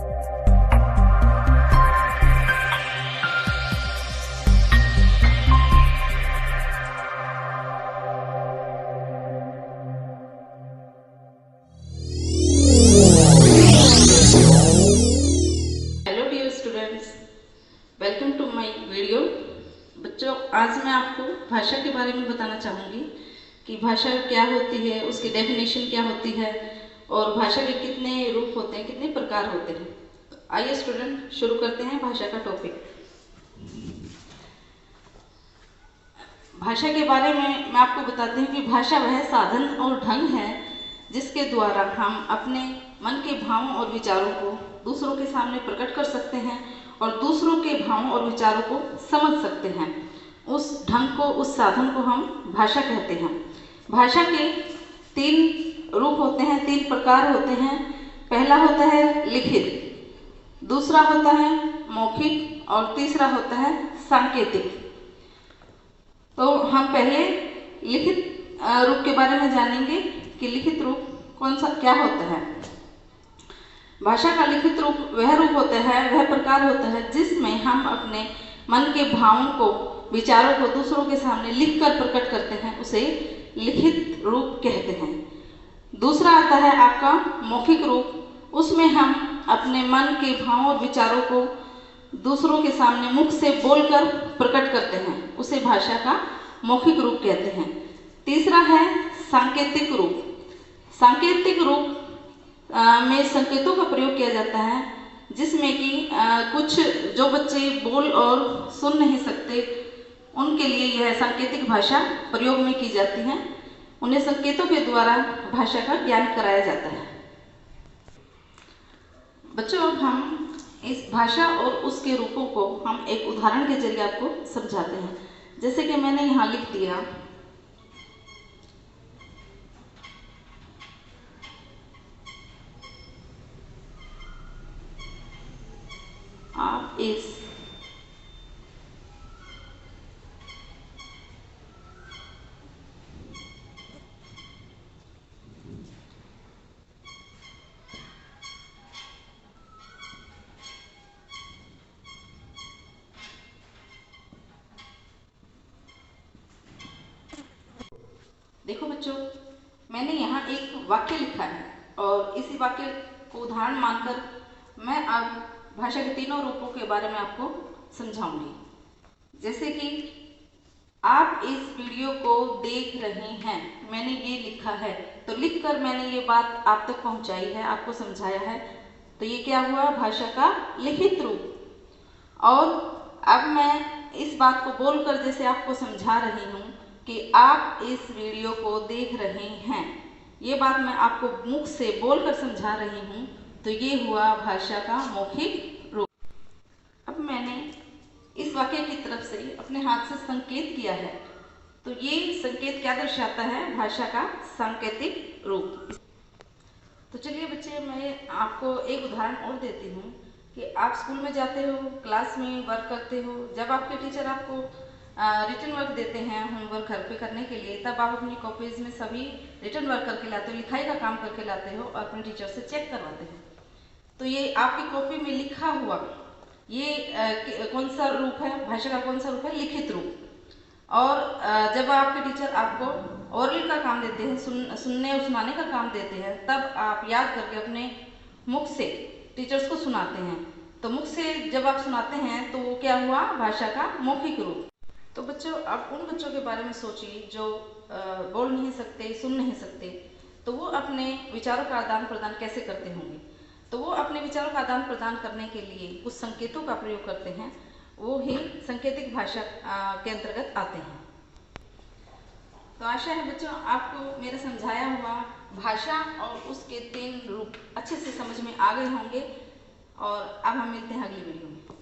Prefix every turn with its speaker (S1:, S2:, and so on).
S1: Welcome to my video. बच्चों, आज मैं आपको भाषा के बारे में बताना चाहूँगी कि भाषा क्या होती है, उसकी डेफिनेशन क्या होती है और भाषा के कितने रूप होते हैं, कितने प्रकार होते हैं। तो आइए स्टूडेंट, शुरू करते हैं भाषा का टॉपिक। भाषा के बारे में मैं आपको बताती हूँ कि भाषा वह साधन और ढंग है जिसके द्वारा हम अपने मन के भावों और विचारों को दूसरों के सामने प्रकट कर सकते हैं और दूसरों के भावों और विचारों को समझ सकते हैं। उस ढंग को, उस साधन को हम भाषा कहते हैं। भाषा के तीन रूप होते हैं, तीन प्रकार होते हैं। पहला होता है लिखित, दूसरा होता है मौखिक और तीसरा होता है सांकेतिक। तो हम पहले लिखित रूप के बारे में जानेंगे कि लिखित रूप कौन सा क्या होता है। भाषा का लिखित रूप वह रूप होता है, वह प्रकार होता है जिसमें हम अपने मन के भावों को, विचारों को दूसरों के सामने लिखकर प्रकट करते हैं, उसे लिखित रूप कहते हैं। दूसरा आता है आपका मौखिक रूप। उसमें हम अपने मन के भावों और विचारों को दूसरों के सामने मुख से बोलकर प्रकट करते हैं, उसे भाषा का मौखिक रूप कहते हैं। तीसरा है सांकेतिक रूप। सांकेतिक रूप में संकेतों का प्रयोग किया जाता है, जिसमें कि कुछ जो बच्चे बोल और सुन नहीं सकते उनके लिए यह सांकेतिक भाषा प्रयोग में की जाती है। उन्हें संकेतों के द्वारा भाषा का ज्ञान कराया जाता है। बच्चों, अब हम इस भाषा और उसके रूपों को हम एक उदाहरण के जरिए आपको समझाते हैं। जैसे कि मैंने यहाँ लिख दिया, आप इस देखो बच्चों, मैंने यहाँ एक वाक्य लिखा है और इसी वाक्य को उदाहरण मानकर मैं अब भाषा के तीनों रूपों के बारे में आपको समझाऊंगी। जैसे कि आप इस वीडियो को देख रहे हैं, मैंने ये लिखा है, तो लिखकर मैंने ये बात आप तक पहुंचाई है, आपको समझाया है, तो ये क्या हुआ? भाषा का लिखित रूप। और अब मैं इस बात को बोलकर जैसे आपको समझा रही हूँ कि आप इस वीडियो को देख रहे हैं, ये बात मैं आपको मुख से बोलकर समझा रही हूँ, तो ये हुआ भाषा का मौखिक रूप। अब मैंने इस वाक्य की तरफ से अपने हाथ से संकेत किया है, तो ये संकेत क्या दर्शाता है? भाषा का सांकेतिक रूप। तो चलिए बच्चे, मैं आपको एक उदाहरण और देती हूँ कि आप स्कूल में जाते हो, क्लास में वर्क करते हो, जब आपके टीचर आपको रिटर्न वर्क देते हैं होमवर्क घर पे करने के लिए, तब आप अपनी कॉपीज में सभी रिटर्न वर्क करके लाते हो, लिखाई का काम करके लाते हो और अपने टीचर से चेक करवाते हो। तो ये आपकी कॉपी में लिखा हुआ ये कौन सा रूप है? भाषा का कौन सा रूप है? लिखित रूप। और जब आपके टीचर आपको ओरल का काम देते हैं, सुनने और सुनाने का काम देते हैं, तब आप याद करके अपने मुख से टीचर्स को सुनाते हैं। तो मुख से जब आप सुनाते हैं तो वो क्या हुआ? भाषा का मौखिक रूप। तो बच्चों, आप उन बच्चों के बारे में सोचिए जो बोल नहीं सकते, सुन नहीं सकते, तो वो अपने विचारों का आदान प्रदान कैसे करते होंगे? तो वो अपने विचारों का आदान प्रदान करने के लिए कुछ संकेतों का प्रयोग करते हैं, वो ही सांकेतिक भाषा के अंतर्गत आते हैं। तो आशा है बच्चों, आपको मेरा समझाया हुआ भाषा और उसके तीन रूप अच्छे से समझ में आ गए होंगे। और अब हम मिलते हैं अगली वीडियो में।